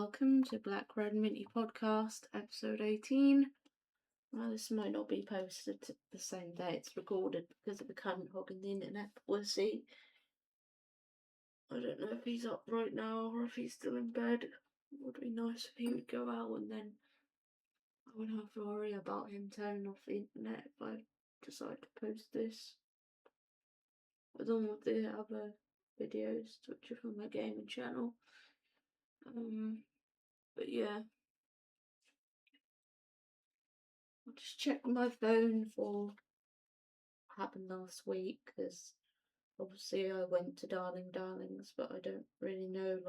welcome to Blackredmintypodcast, episode 18. Well, this might not be posted the same day it's recorded because of the current hogging the internet, but we'll see. I don't know if he's up right now or if he's still in bed. It would be nice if he would go out and then I wouldn't have to worry about him turning off the internet if I decide to post this. As on with the other videos, which are from my gaming channel. But yeah. I'll just check my phone for what happened last week, because obviously I went to Darlings, but I don't really know,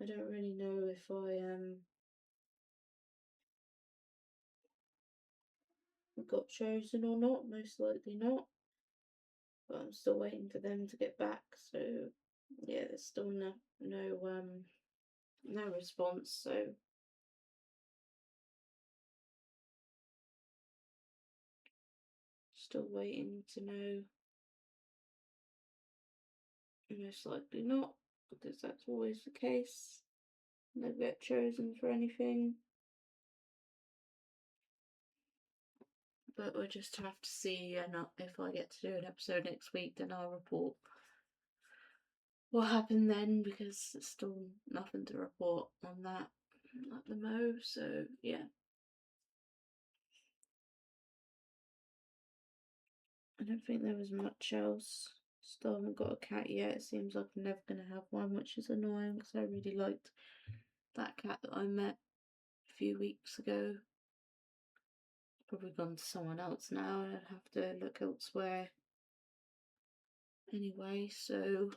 I don't really know if I got chosen or not. Most likely not, but I'm still waiting for them to get back. So yeah, there's still no response. So still waiting to know. Most likely not, because that's always the case. Never get chosen for anything. But we'll just have to see, and if I get to do an episode next week, then I'll report what happened then, because there's still nothing to report on that at the mo. So yeah, I don't think there was much else. Still haven't got a cat yet. It seems like I'm never going to have one, which is annoying because I really liked that cat that I met a few weeks ago. Probably gone to someone else now, and I'd have to look elsewhere anyway. So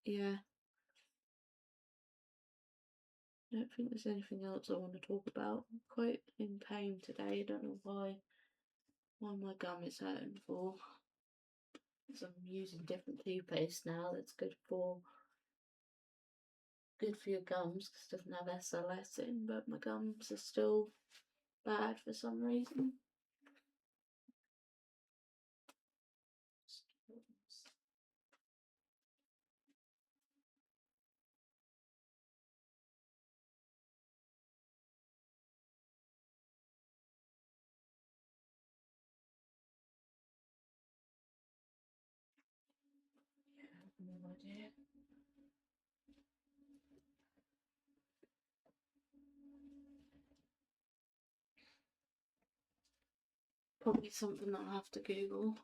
yeah, I don't think there's anything else I want to talk about. I'm quite in pain today. I don't know why my gum is hurting for. Because I'm using different toothpaste now that's good for your gums, because it doesn't have SLS in, but my gums are still bad for some reason. No idea. Probably something that I'll have to Google.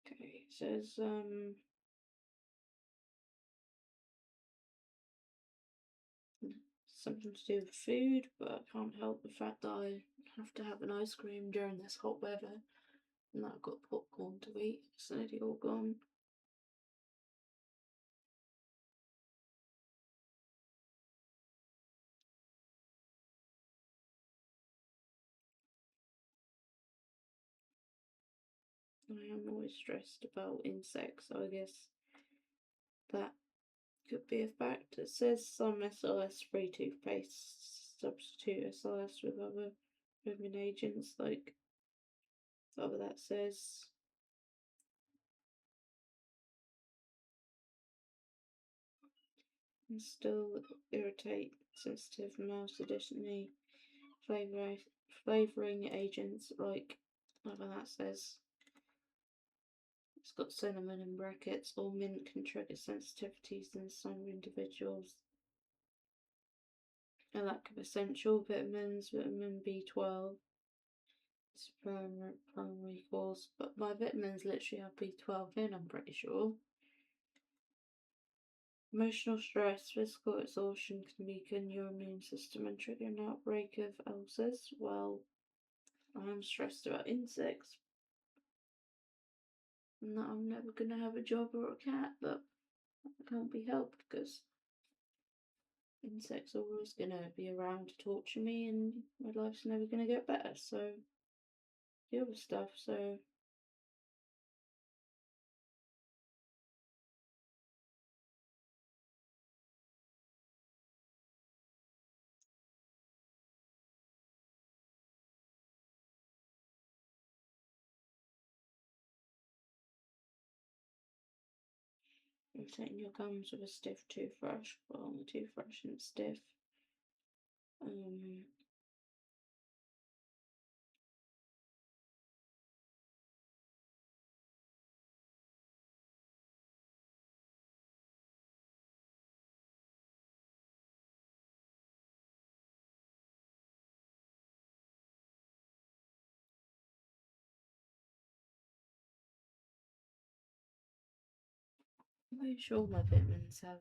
Okay, it says something to do with food, but I can't help the fact that I have to have an ice cream during this hot weather, and that I've got popcorn to eat. It's nearly all gone. I am always stressed about insects, so I guess that could be a fact. It says some SLS-free toothpaste substitute SLS with other moving agents, like whatever that says. And still irritate sensitive mouths. Additionally, flavouring agents, like whatever that says. It's got cinnamon in brackets. Or mint can trigger sensitivities in some individuals. A lack of essential vitamins, vitamin B12. It's primary cause, but my vitamins literally have B12 in, I'm pretty sure. Emotional stress, physical exhaustion can weaken your immune system and trigger an outbreak of ulcers. Well, I'm stressed about insects, and that I'm never going to have a job or a cat, but It can't be helped because insects are always going to be around to torture me and my life's never going to get better, so deal with stuff. So irritating your gums with a stiff toothbrush. Well, the toothbrush isn't stiff. I'm pretty sure my vitamins have,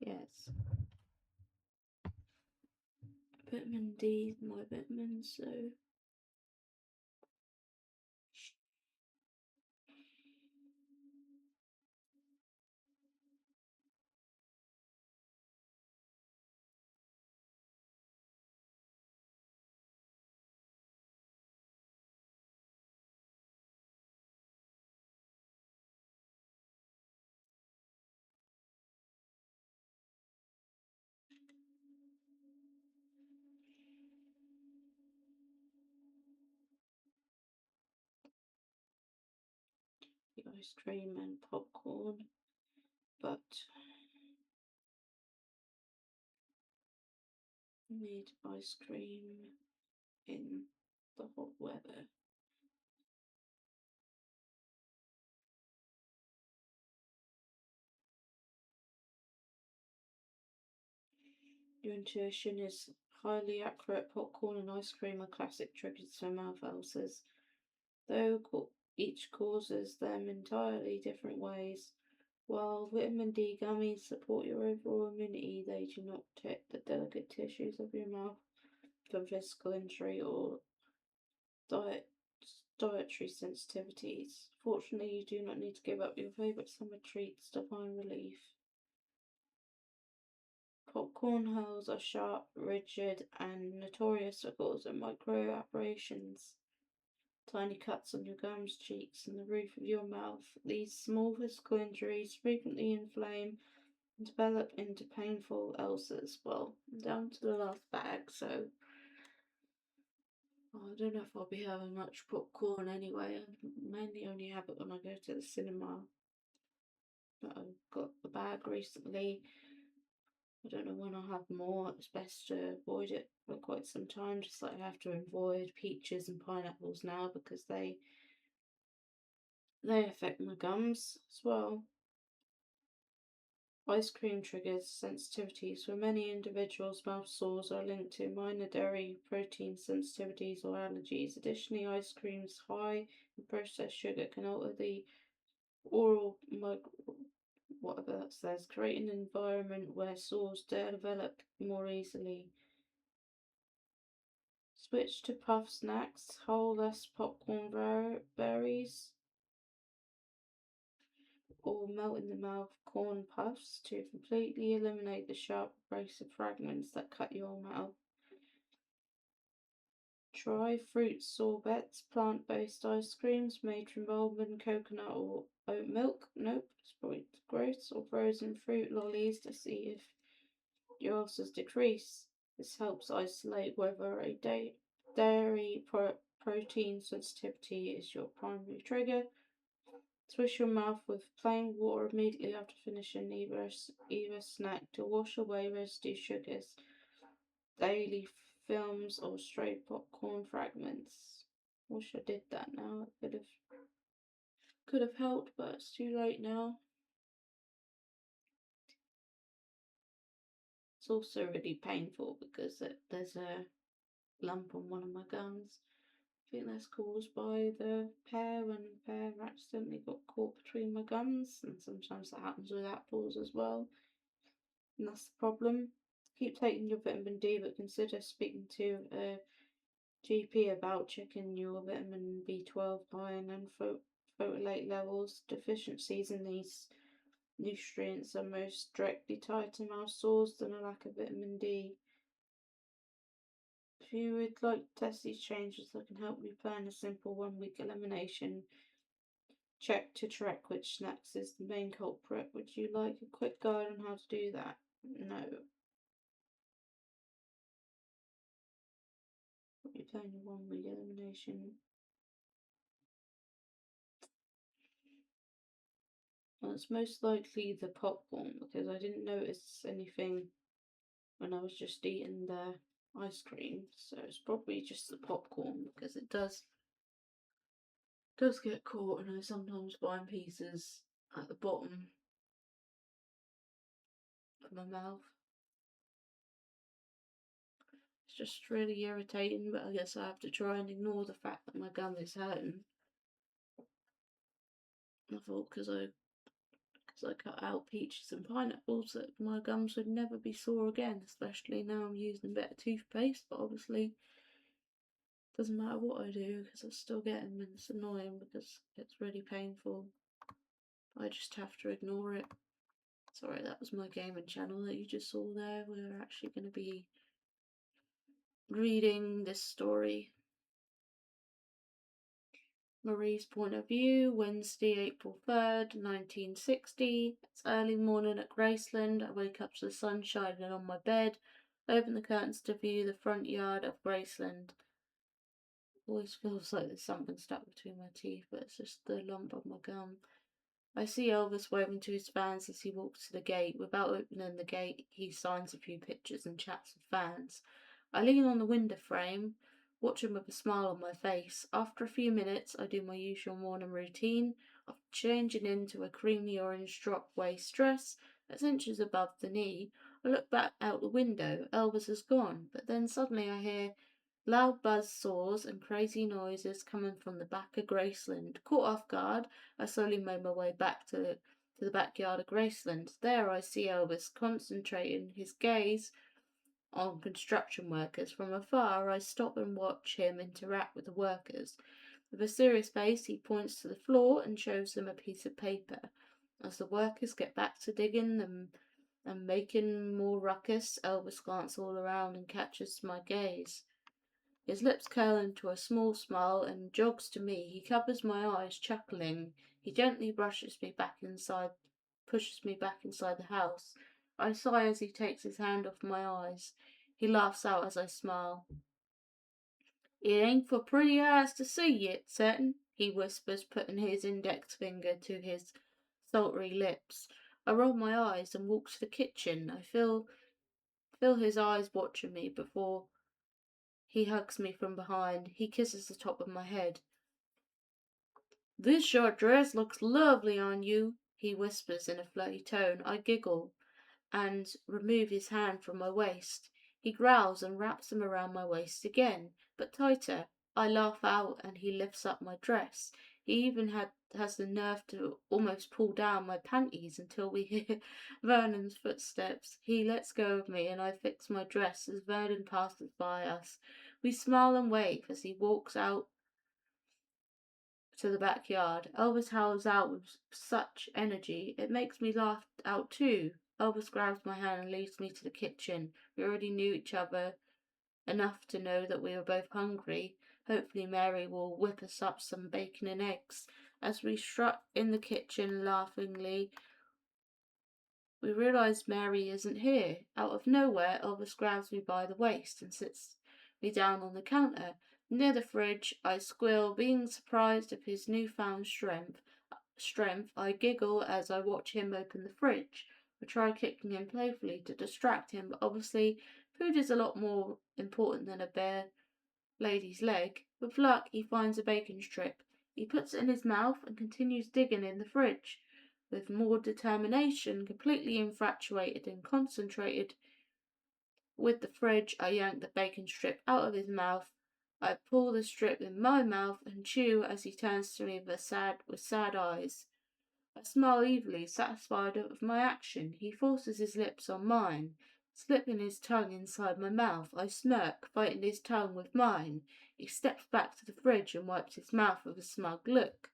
yes, vitamin D, my vitamins, so the ice cream and popcorn, but made ice cream in the hot weather. Your intuition is highly accurate. Popcorn and ice cream are classic triggers for mouth ulcers, though each causes them entirely different ways. While vitamin D gummies support your overall immunity, they do not protect the delicate tissues of your mouth from physical injury or dietary sensitivities. Fortunately, you do not need to give up your favourite summer treats to find relief. Popcorn hulls are sharp, rigid, and notorious for causing micro abrasions, tiny cuts on your gums, cheeks, and the roof of your mouth. These small physical injuries frequently inflame and develop into painful ulcers. Well, I'm down to the last bag, so I don't know if I'll be having much popcorn anyway. I mainly only have it when I go to the cinema. But I got the bag recently. I don't know when I'll have more. It's best to avoid it for quite some time, just like I have to avoid peaches and pineapples now because they affect my gums as well. Ice cream triggers sensitivities. For many individuals, mouth sores are linked to minor dairy protein sensitivities or allergies. Additionally, ice creams high in processed sugar can alter the oral whatever that says, creating an environment where sores develop more easily. Switch to puff snacks, whole less popcorn berries, or melt in the mouth corn puffs to completely eliminate the sharp abrasive fragments that cut your mouth. Try fruit sorbets, plant-based ice creams made from almond, coconut, or oat milk. Nope, it's probably gross. Or frozen fruit lollies to see if your ulcers decrease. This helps isolate whether a dairy protein sensitivity is your primary trigger. Swish your mouth with plain water immediately after finishing either snack to wash away residue sugars, daily films, or stray popcorn fragments. Wish I did that now. It could have helped, but it's too late now. It's also really painful because there's a lump on one of my gums. I think that's caused by the pear when the pear accidentally got caught between my gums, and sometimes that happens with apples as well. And that's the problem. Keep taking your vitamin D, but consider speaking to a GP about checking your vitamin B12, iron, and folate levels. Deficiencies in these nutrients are most directly tied to mouse sores than a lack of vitamin D. If you would like to test these changes, I can help you plan a simple 1 week elimination check to track which snacks is the main culprit. Would you like a quick guide on how to do that? No. You plan your 1 week elimination. Well, it's most likely the popcorn because I didn't notice anything when I was just eating the ice cream. So it's probably just the popcorn because it does get caught, and I sometimes find pieces at the bottom of my mouth. It's just really irritating, but I guess I have to try and ignore the fact that my gum is hurting. I thought because I cut out peaches and pineapples that my gums would never be sore again, especially now I'm using better toothpaste, but obviously doesn't matter what I do because I still get them, and it's annoying because it's really painful. I just have to ignore it. Sorry, that was my gaming channel that you just saw there. We're actually going to be reading this story. Marie's point of view, Wednesday, April 3rd, 1960. It's early morning at Graceland. I wake up to the sun shining on my bed. I open the curtains to view the front yard of Graceland. Always feels like there's something stuck between my teeth, but it's just the lump of my gum. I see Elvis waving to his fans as he walks to the gate. Without opening the gate, he signs a few pictures and chats with fans. I lean on the window frame, watching with a smile on my face. After a few minutes, I do my usual morning routine of changing into a creamy orange drop waist dress that's inches above the knee. I look back out the window. Elvis has gone, but then suddenly I hear loud buzz saws and crazy noises coming from the back of Graceland. Caught off guard, I slowly made my way back to the backyard of Graceland. There I see Elvis concentrating his gaze on construction workers. From afar, I stop and watch him interact with the workers. With a serious face, he points to the floor and shows them a piece of paper. As the workers get back to digging and making more ruckus, Elvis glances all around and catches my gaze. His lips curl into a small smile and jogs to me. He covers my eyes, chuckling. He gently pushes me back inside the house. I sigh as he takes his hand off my eyes. He laughs out as I smile. "It ain't for pretty eyes to see yet, certain," he whispers, putting his index finger to his sultry lips. I roll my eyes and walk to the kitchen. I feel his eyes watching me before he hugs me from behind. He kisses the top of my head. "This short dress looks lovely on you," he whispers in a flirty tone. I giggle and remove his hand from my waist. He growls and wraps them around my waist again, but tighter. I laugh out and he lifts up my dress. He even has the nerve to almost pull down my panties until we hear Vernon's footsteps. He lets go of me and I fix my dress as Vernon passes by us. We smile and wave as he walks out to the backyard. Elvis howls out with such energy, it makes me laugh out too. Elvis grabs my hand and leads me to the kitchen. We already knew each other enough to know that we were both hungry. Hopefully Mary will whip us up some bacon and eggs. As we strut in the kitchen laughingly, we realise Mary isn't here. Out of nowhere, Elvis grabs me by the waist and sits me down on the counter. Near the fridge, I squeal, being surprised of his newfound strength. I giggle as I watch him open the fridge. I try kicking him playfully to distract him, but obviously food is a lot more important than a bare lady's leg. With luck, he finds a bacon strip. He puts it in his mouth and continues digging in the fridge. With more determination, completely infatuated and concentrated with the fridge, I yank the bacon strip out of his mouth. I pull the strip in my mouth and chew as he turns to me with sad eyes. I smile evilly, satisfied with my action. He forces his lips on mine, slipping his tongue inside my mouth. I smirk, fighting his tongue with mine. He steps back to the fridge and wipes his mouth with a smug look.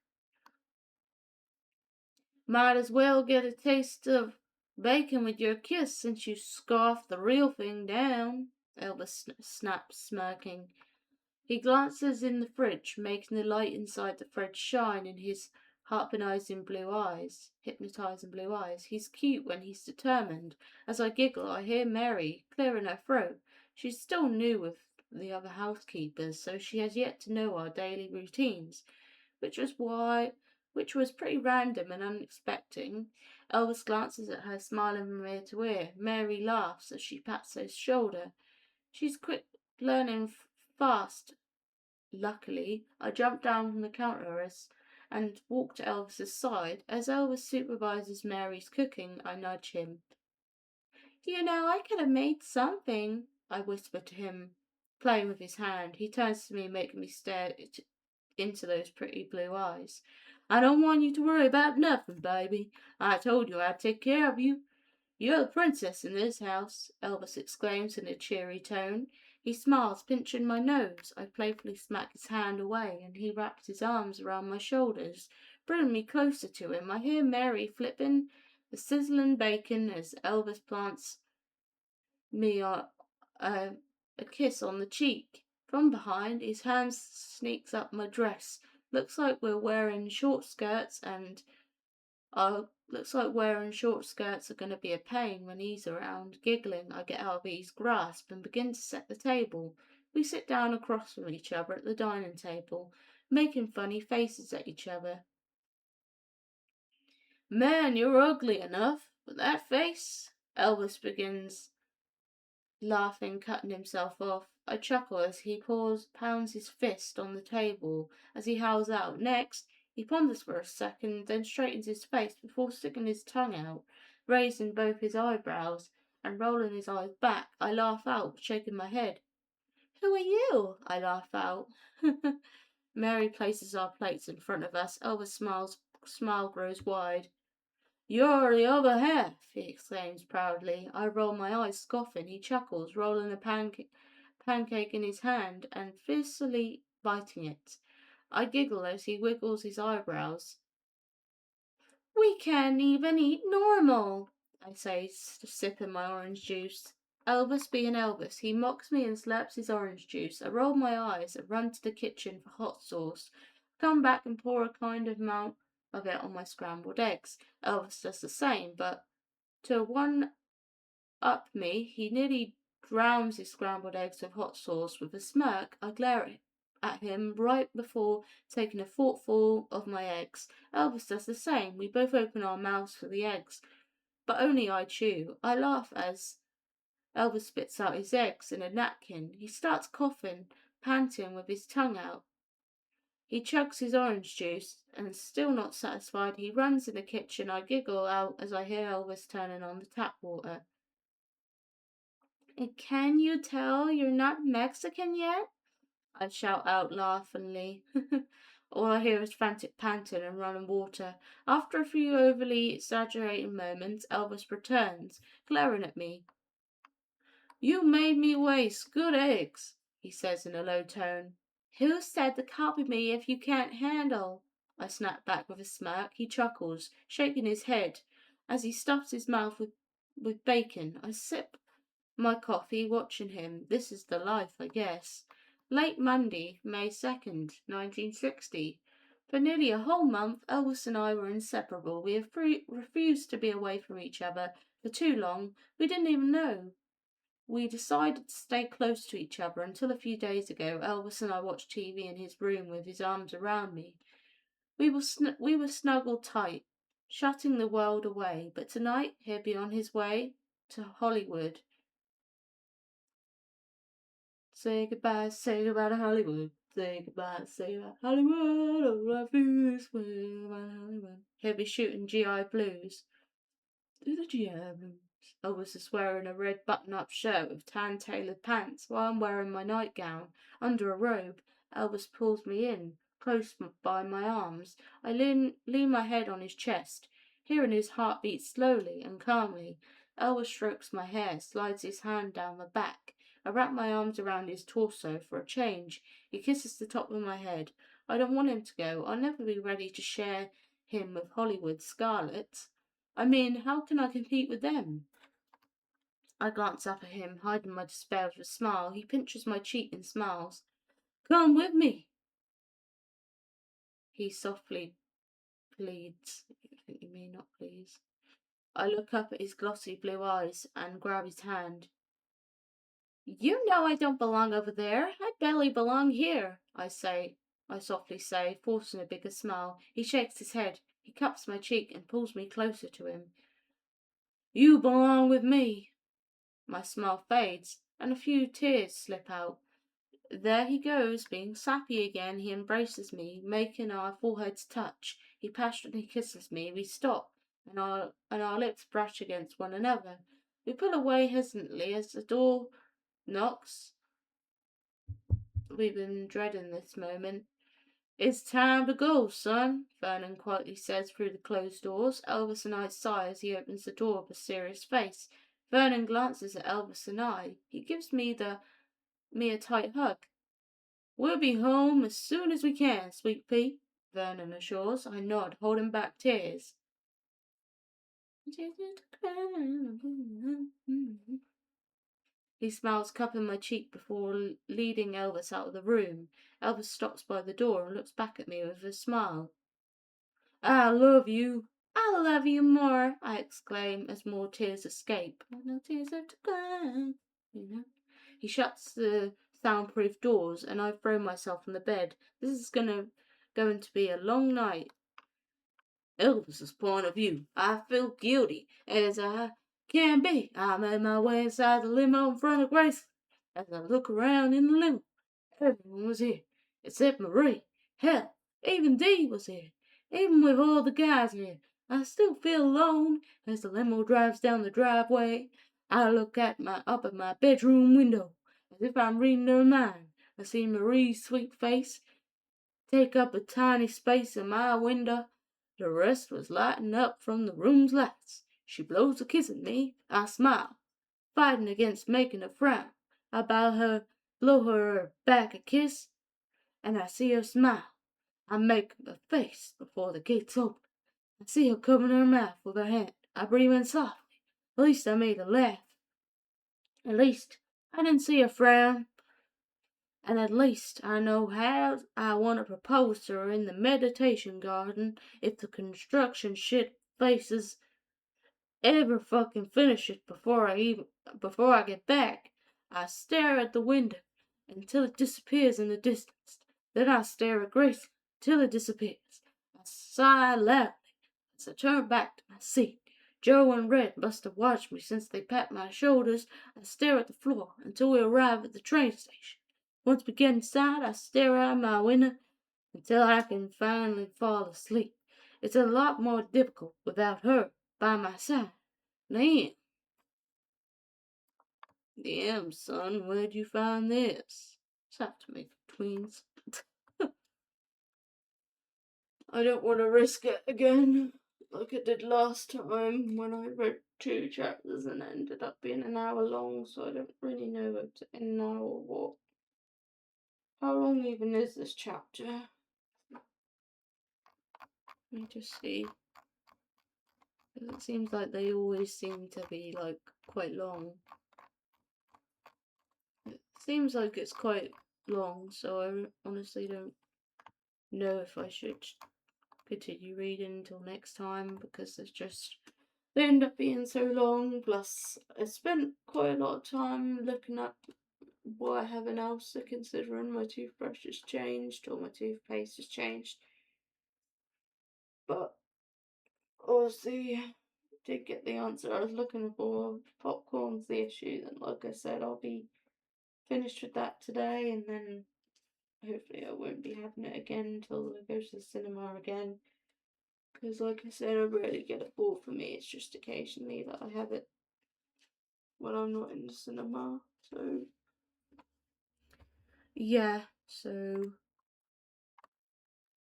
Might as well get a taste of bacon with your kiss since you scoffed the real thing down, Elvis snaps, smirking. He glances in the fridge, making the light inside the fridge shine in his hypnotizing blue eyes. He's cute when he's determined. As I giggle, I hear Mary clearing her throat. She's still new with the other housekeepers, so she has yet to know our daily routines, which was why which was pretty random and unexpected. Elvis glances at her, smiling from ear to ear. Mary laughs as she pats his shoulder. She's quick learning fast. Luckily, I jump down from the counter and walk to Elvis's side. As Elvis supervises Mary's cooking, I nudge him. You know, I could have made something, I whisper to him, playing with his hand. He turns to me, making me stare into those pretty blue eyes. I don't want you to worry about nothing, baby. I told you I'd take care of you. You're the princess in this house, Elvis exclaims in a cheery tone. He smiles, pinching my nose. I playfully smack his hand away, and he wraps his arms around my shoulders, bringing me closer to him. I hear Mary flipping the sizzling bacon as Elvis plants me a kiss on the cheek. From behind, his hand sneaks up my dress. Looks like wearing short skirts are going to be a pain when he's around. Giggling, I get out of his grasp and begin to set the table. We sit down across from each other at the dining table, making funny faces at each other. Man, you're ugly enough, but that face, Elvis begins laughing, cutting himself off. I chuckle as he pounds his fist on the table as he howls out. Next, he ponders for a second, then straightens his face before sticking his tongue out, raising both his eyebrows and rolling his eyes back. I laugh out, shaking my head. Who are you? I laugh out. Mary places our plates in front of us. Elvis' smile grows wide. You're the other half, he exclaims proudly. I roll my eyes, scoffing. He chuckles, rolling a pancake in his hand and fiercely biting it. I giggle as he wiggles his eyebrows. We can't even eat normal, I say, sipping my orange juice. Elvis being Elvis, he mocks me and slaps his orange juice. I roll my eyes and run to the kitchen for hot sauce. Come back and pour a kind of amount of it on my scrambled eggs. Elvis does the same, but to one up me, he nearly drowns his scrambled eggs with hot sauce. With a smirk, I glare at him right before taking a forkful of my eggs. Elvis does the same. We both open our mouths for the eggs, but only I chew. I laugh as Elvis spits out his eggs in a napkin. He starts coughing, panting with his tongue out. He chugs his orange juice, and still not satisfied, he runs in the kitchen. I giggle out as I hear Elvis turning on the tap water. And can you tell you're not Mexican yet? I shout out laughingly. All I hear is frantic panting and running water. After a few overly exaggerated moments, Elvis returns, glaring at me. You made me waste good eggs, he says in a low tone. Who said to copy me if you can't handle? I snap back with a smirk. He chuckles, shaking his head as he stuffs his mouth with bacon. I sip my coffee, watching him. This is the life, I guess. Late Monday, May 2nd, 1960. For nearly a whole month, Elvis and I were inseparable. We have refused to be away from each other for too long. We didn't even know. We decided to stay close to each other until a few days ago. Elvis and I watched TV in his room with his arms around me. We were snuggled tight, shutting the world away. But tonight he'll be on his way to Hollywood. Say goodbye to Hollywood. Say goodbye to Hollywood. All I feel is Hollywood. He'll be shooting GI Blues. To the GI Blues. Elvis is wearing a red button-up shirt with tan tailored pants, while I'm wearing my nightgown under a robe. Elvis pulls me in, close by my arms. I lean my head on his chest, hearing his heart beat slowly and calmly. Elvis strokes my hair, slides his hand down my back. I wrap my arms around his torso for a change. He kisses the top of my head. I don't want him to go. I'll never be ready to share him with Hollywood scarlets. I mean, how can I compete with them? I glance up at him, hiding my despair with a smile. He pinches my cheek and smiles. Come with me, he softly pleads. I think you may not please. I look up at his glossy blue eyes and grab his hand. You know I don't belong over there. I barely belong here, I softly say, forcing a bigger smile. He shakes his head. He cups my cheek and pulls me closer to him. You belong with me. My smile fades, and a few tears slip out. There he goes, being sappy again. He embraces me, making our foreheads touch. He passionately kisses me. We stop, and our lips brush against one another. We pull away hesitantly as the door knocks. We've been dreading this moment. It's time to go, son, Vernon quietly says through the closed doors. Elvis and I sigh as he opens the door with a serious face. Vernon glances at Elvis and I. He gives me a tight hug. We'll be home as soon as we can, sweet pea, Vernon assures. I nod, holding back tears. He smiles, cupping my cheek before leading Elvis out of the room. Elvis stops by the door and looks back at me with a smile. I love you. I love you more, I exclaim as more tears escape. No tears are to cry, you know. He shuts the soundproof doors and I throw myself on the bed. This is going to be a long night. Elvis's point of view. I feel guilty as I can be. I made my way inside the limo in front of Grace. As I look around in the limo, everyone was here except Marie. Hell, even Dee was here. Even with all the guys here, I still feel alone as the limo drives down the driveway. I look up at my bedroom window as if I'm reading her mind. I see Marie's sweet face take up a tiny space in my window. The rest was lighting up from the room's lights. She blows a kiss at me. I smile, fighting against making her frown. I blow her back a kiss, and I see her smile. I make a face before the gates open. I see her covering her mouth with her hand. I breathe in softly. At least I made her laugh. At least I didn't see her frown. And at least I know how I want to propose to her in the meditation garden if the construction shit faces ever fucking finishes before I get back. I stare at the window until it disappears in the distance. Then I stare at Grace till it disappears. I sigh loudly as I turn back to my seat. Joe and Red must have watched me since they pat my shoulders. I stare at the floor until we arrive at the train station. Once we get inside, I stare out my window until I can finally fall asleep. It's a lot more difficult without her by my side. Damn. Damn, son, where'd you find this? Just have to make tweens. I don't want to risk it again, like I did last time when I read 2 chapters and it ended up being an hour long, so I don't really know whether to end now or what. How long even is this chapter? Let me just see. It seems like they always seem to be like quite long. It seems like it's quite long, so I honestly don't know if I should continue reading until next time because they end up being so long. Plus, I spent quite a lot of time looking up what I haven't else to consider, and my toothbrush has changed or my toothpaste has changed. But obviously, did get the answer I was looking for. Popcorn's the issue, and like I said, I'll be finished with that today, and then hopefully I won't be having it again until I go to the cinema again. Because, like I said, I rarely get it bought for me. It's just occasionally that I have it when I'm not in the cinema. So, yeah. So,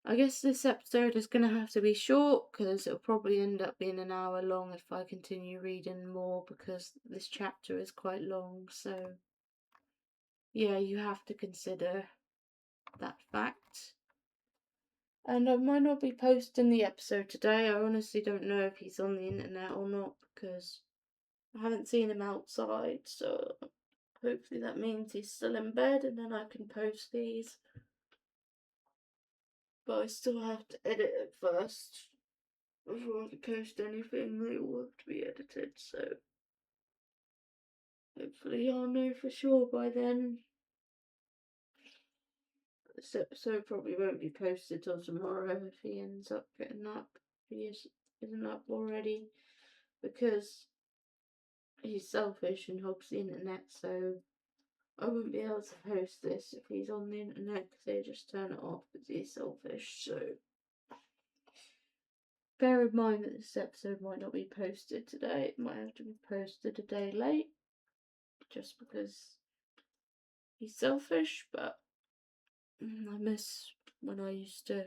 I guess this episode is going to have to be short because it'll probably end up being an hour long if I continue reading more because this chapter is quite long. So, yeah, you have to consider that fact. And I might not be posting the episode today. I honestly don't know if he's on the internet or not because I haven't seen him outside, so hopefully that means he's still in bed and then I can post these. But I still have to edit it first before I can post anything. They all have to be edited, so hopefully I'll know for sure by then. This episode probably won't be posted till tomorrow if he ends up getting up. If he isn't up already, because he's selfish and hogs the internet, so I wouldn't be able to post this if he's on the internet because they just turn it off because he's selfish. So bear in mind that this episode might not be posted today. It might have to be posted a day late just because he's selfish, but I miss when I used to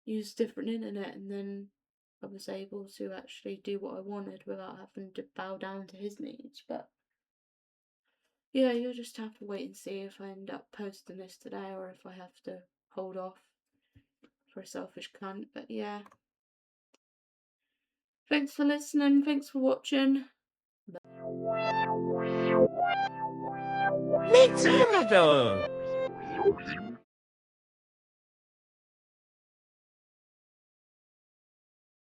use different internet and then I was able to actually do what I wanted without having to bow down to his needs. But yeah, you'll just have to wait and see if I end up posting this today or if I have to hold off for a selfish cunt. But yeah, thanks for listening, thanks for watching. Meet